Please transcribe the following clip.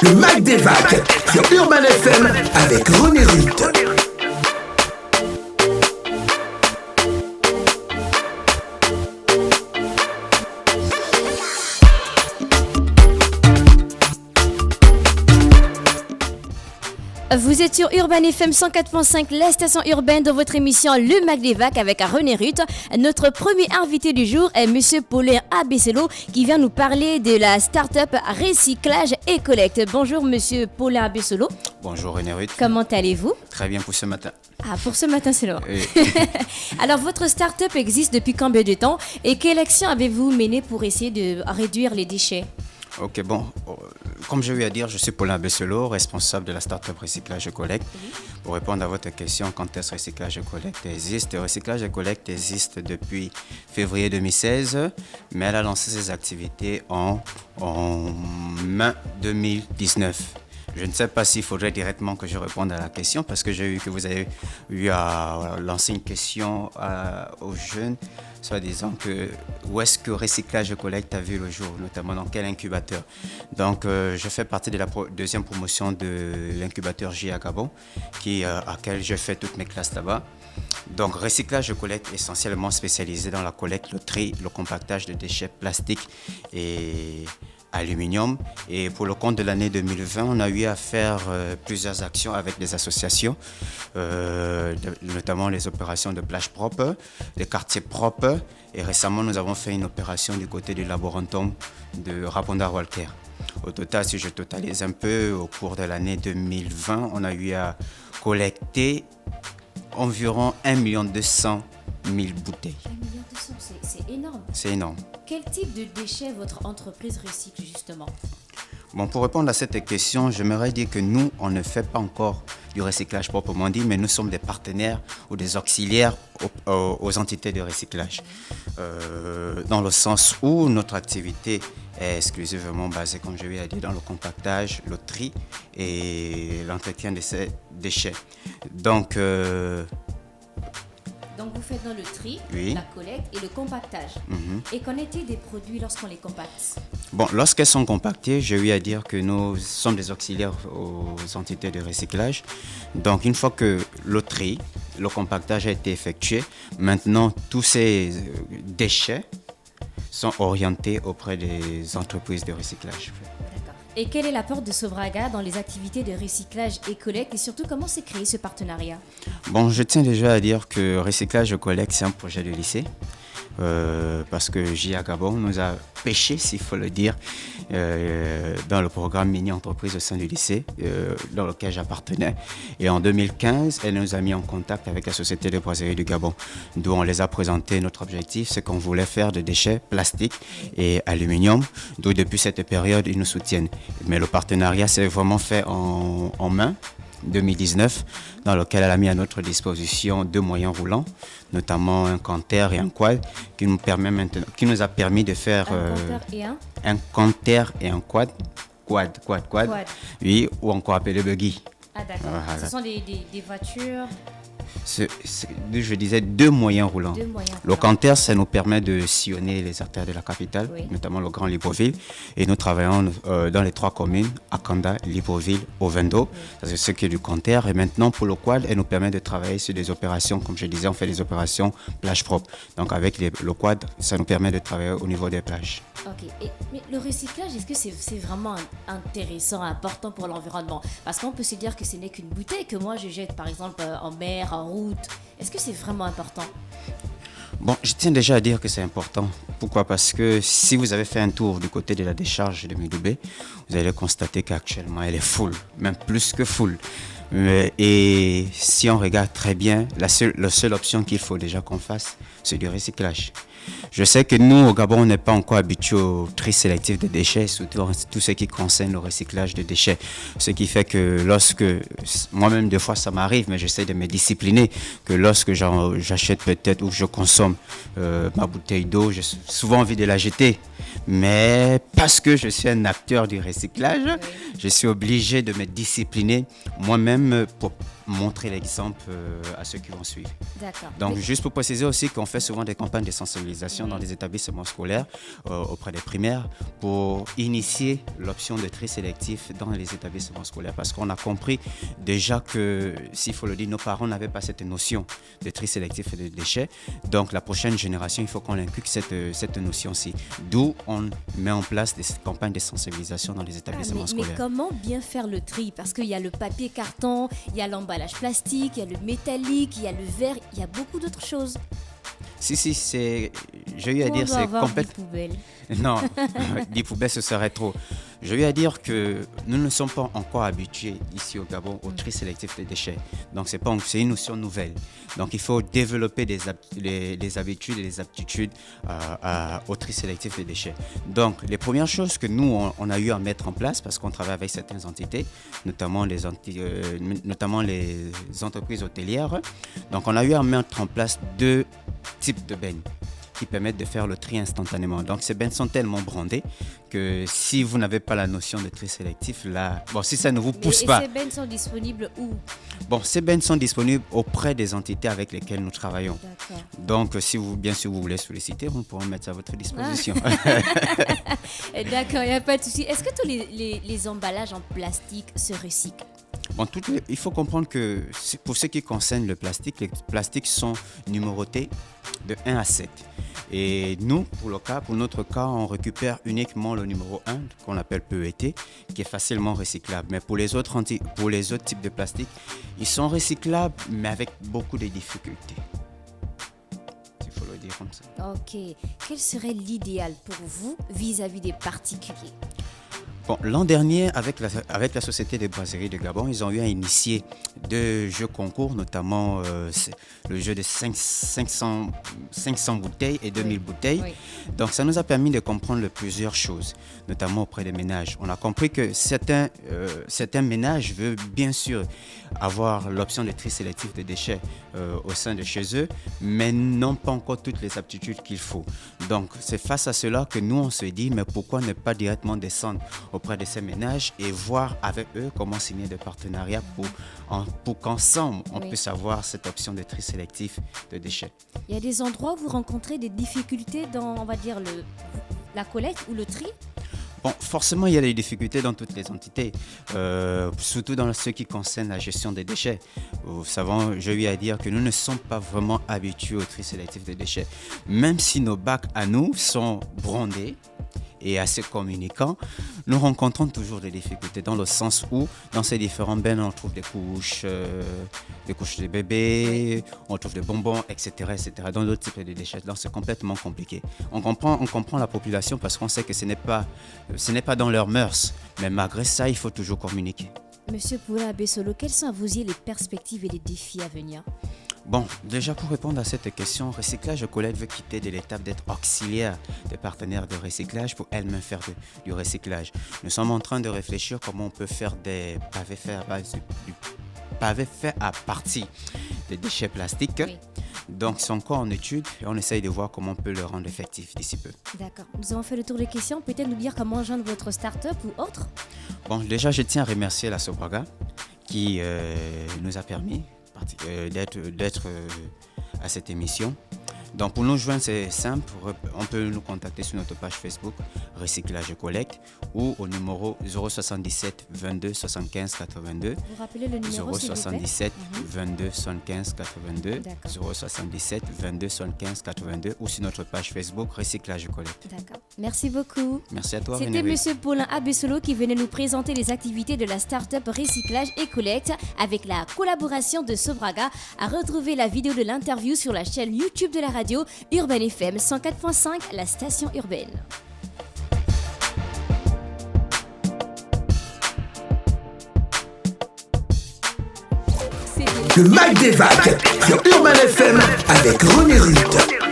le Mag des Vacs sur Urban FM avec René Ruth. Vous êtes sur Urban FM 104.5, la station urbaine de votre émission Le Mag des Vacs avec René Ruth. Notre premier invité du jour est Monsieur Paulin Abesselo qui vient nous parler de la start-up Recyclage et Collecte. Bonjour Monsieur Paulin Abesselo. Bonjour René Ruth. Comment allez-vous? Très bien pour ce matin. Ah, pour ce matin, c'est loin. Oui. Alors, votre start-up existe depuis combien de temps et quelle action avez-vous menée pour essayer de réduire les déchets? Ok, bon, comme j'ai eu à dire, je suis Paulin Abesselo, responsable de la start-up Recyclage et Collecte. Pour répondre à votre question, quand est-ce Recyclage et Collecte existe? Recyclage et Collecte existe depuis février 2016, mais elle a lancé ses activités en mai 2019. Je ne sais pas s'il faudrait directement que je réponde à la question parce que j'ai vu que vous avez eu à lancer une question aux jeunes, soit disant que où est-ce que Recyclage et Collecte a vu le jour, notamment dans quel incubateur. Donc je fais partie de la deuxième promotion de l'incubateur J à Gabon, à laquelle je fais toutes mes classes là-bas. Donc Recyclage et Collecte essentiellement spécialisé dans la collecte, le tri, le compactage de déchets plastiques et aluminium. Et pour le compte de l'année 2020, on a eu à faire plusieurs actions avec des associations, notamment les opérations de plage propre, des quartiers propres. Et récemment, nous avons fait une opération du côté du laboratoire de Rabondar-Walker. Au total, si je totalise un peu, au cours de l'année 2020, on a eu à collecter environ 1 200 000 bouteilles. 1 200 000, c'est énorme. C'est énorme. Quel type de déchets votre entreprise recycle justement? Bon, pour répondre à cette question, j'aimerais dire que nous, on ne fait pas encore du recyclage proprement dit, mais nous sommes des partenaires ou des auxiliaires aux entités de recyclage. Dans le sens où notre activité est exclusivement basée, comme je l'ai dit, dans le compactage, le tri et l'entretien de ces déchets. Donc vous faites dans le tri, oui, la collecte et le compactage. Et qu'en est-il des produits lorsqu'on les compacte? Bon, lorsqu'elles sont compactées, j'ai eu à dire que nous sommes des auxiliaires aux entités de recyclage. Donc une fois que le tri, le compactage a été effectué, maintenant tous ces déchets sont orientés auprès des entreprises de recyclage. Et quel est l'apport de Sovraga dans les activités de recyclage et collecte et surtout comment s'est créé ce partenariat? Bon, je tiens déjà à dire que Recyclage et Collecte, c'est un projet de lycée. Parce que J.A. Gabon nous a pêché, s'il faut le dire, dans le programme mini-entreprise au sein du lycée, dans lequel j'appartenais. Et en 2015, elle nous a mis en contact avec la Société de Brasserie du Gabon, d'où on les a présenté notre objectif, c'est qu'on voulait faire de déchets plastiques et aluminium, d'où depuis cette période, ils nous soutiennent. Mais le partenariat s'est vraiment fait en main. 2019, dans lequel elle a mis à notre disposition 2 moyens roulants, notamment un canter et un quad, qui nous a permis de faire un canter et un quad, oui, ou encore appelé buggy. Ah d'accord, ce sont des voitures. Je disais 2 moyens roulants. Le canter, ça nous permet de sillonner les artères de la capitale, oui, notamment le Grand Libreville. Et nous travaillons dans les 3 communes, Akanda, Libreville, Ovendo. Oui. C'est ce qui est du canter. Et maintenant, pour le quad, elle nous permet de travailler sur des opérations, comme je disais, on fait des opérations plage propre. Donc avec le quad, ça nous permet de travailler au niveau des plages. Ok. Mais le recyclage, est-ce que c'est vraiment intéressant, important pour l'environnement? Parce qu'on peut se dire que ce n'est qu'une bouteille que moi je jette par exemple en mer, en route. Est-ce que c'est vraiment important? Bon, je tiens déjà à dire que c'est important. Pourquoi? Parce que si vous avez fait un tour du côté de la décharge de Medoubé, vous allez constater qu'actuellement elle est full, même plus que full. Et si on regarde très bien, la seule option qu'il faut déjà qu'on fasse, c'est du recyclage. Je sais que nous, au Gabon, on n'est pas encore habitués au tri sélectif des déchets, surtout tout ce qui concerne le recyclage de déchets. Ce qui fait que moi-même, des fois, ça m'arrive, mais j'essaie de me discipliner, que lorsque j'achète peut-être ou que je consomme ma bouteille d'eau, j'ai souvent envie de la jeter. Mais parce que je suis un acteur du recyclage, je suis obligé de me discipliner moi-même pour montrer l'exemple à ceux qui vont suivre. D'accord. Donc, juste pour préciser aussi qu'on fait souvent des campagnes de sensibilisation dans les établissements scolaires auprès des primaires pour initier l'option de tri sélectif dans les établissements scolaires parce qu'on a compris déjà que, s'il faut le dire, nos parents n'avaient pas cette notion de tri sélectif et de déchets. Donc, la prochaine génération, il faut qu'on inculque cette notion-ci. D'où on met en place des campagnes de sensibilisation dans les établissements scolaires. Mais comment bien faire le tri? Parce qu'il y a le papier carton, il y a l'emballage plastique, il y a le métallique, il y a le verre, il y a beaucoup d'autres choses. Si, j'ai eu à dire, c'est complètement. Non, 10 poubelles, ce serait trop. J'ai eu à dire que nous ne sommes pas encore habitués ici au Gabon au tri sélectif des déchets. Donc, c'est une notion nouvelle. Donc, il faut développer les habitudes et les aptitudes au tri sélectif des déchets. Donc, les premières choses que nous, on a eu à mettre en place, parce qu'on travaille avec certaines entités, notamment les entreprises hôtelières. Donc, on a eu à mettre en place 2 types de bennes qui permettent de faire le tri instantanément. Donc, ces bennes sont tellement brandées que si vous n'avez pas la notion de tri sélectif, là, bon, si ça ne vous pousse pas... Et ces bennes sont disponibles où? Bon, ces bennes sont disponibles auprès des entités avec lesquelles nous travaillons. D'accord. Donc, si vous voulez solliciter, on pourra mettre ça à votre disposition. D'accord, il n'y a pas de souci. Est-ce que tous les emballages en plastique se recyclent? Bon, il faut comprendre que pour ce qui concerne le plastique, les plastiques sont numérotés de 1 à 7. Et nous, pour notre cas, on récupère uniquement le numéro 1, qu'on appelle PET, qui est facilement recyclable. Mais pour les autres types de plastique, ils sont recyclables, mais avec beaucoup de difficultés. Il faut le dire comme ça. Ok. Quel serait l'idéal pour vous vis-à-vis des particuliers? Bon, l'an dernier, avec la Société des brasseries de Gabon, ils ont eu à initier 2 jeux concours, notamment le jeu de 500 bouteilles et 2000 bouteilles. Oui. Donc, ça nous a permis de comprendre plusieurs choses, notamment auprès des ménages. On a compris que certains ménages veulent bien sûr avoir l'option de tri sélectif des déchets au sein de chez eux, mais n'ont pas encore toutes les aptitudes qu'il faut. Donc, c'est face à cela que nous, on se dit, mais pourquoi ne pas directement descendre auprès de ces ménages et voir avec eux comment signer des partenariats pour qu'ensemble, on puisse avoir cette option de tri sélectif de déchets. Il y a des endroits où vous rencontrez des difficultés dans, on va dire, la collecte ou le tri? Bon, forcément, il y a des difficultés dans toutes les entités, surtout dans ce qui concerne la gestion des déchets. Vous savez, j'ai eu à dire que nous ne sommes pas vraiment habitués au tri sélectif des déchets. Même si nos bacs à nous sont brandés et assez communicants, nous rencontrons toujours des difficultés dans le sens où, dans ces différents bennes, on trouve des couches de bébés, on trouve des bonbons, etc., etc., dans d'autres types de déchets. Donc, c'est complètement compliqué. On comprend la population parce qu'on sait que ce n'est pas dans leurs mœurs. Mais malgré ça, il faut toujours communiquer. Monsieur Poulain Abessolo, quelles sont à vos yeux les perspectives et les défis à venir? Bon, déjà pour répondre à cette question, Recyclage Collecte veut quitter de l'étape d'être auxiliaire des partenaires de recyclage pour elle-même faire du recyclage. Nous sommes en train de réfléchir comment on peut faire du pavé fait à partir des déchets plastiques. Oui. Donc, c'est encore en étude et on essaye de voir comment on peut le rendre effectif d'ici peu. D'accord. Nous avons fait le tour des questions. Peut-être nous dire comment joindre votre start-up ou autre? Bon, déjà, je tiens à remercier la Sobraga qui nous a permis d'être à cette émission. Donc pour nous joindre, c'est simple, on peut nous contacter sur notre page Facebook Recyclage Collecte ou au numéro 077 22 75 82. Vous rappelez le numéro 077 22 75 82. 077 22 75 82 ou sur notre page Facebook Recyclage Collecte. D'accord. Merci beaucoup. Merci à toi. C'était Monsieur Paulin Abessolo qui venait nous présenter les activités de la start-up Recyclage et Collecte avec la collaboration de Sobraga. À retrouver la vidéo de l'interview sur la chaîne YouTube de la radio Urban FM 104.5, la station urbaine. Le Mag des Vagues sur Urban FM avec René Ruth.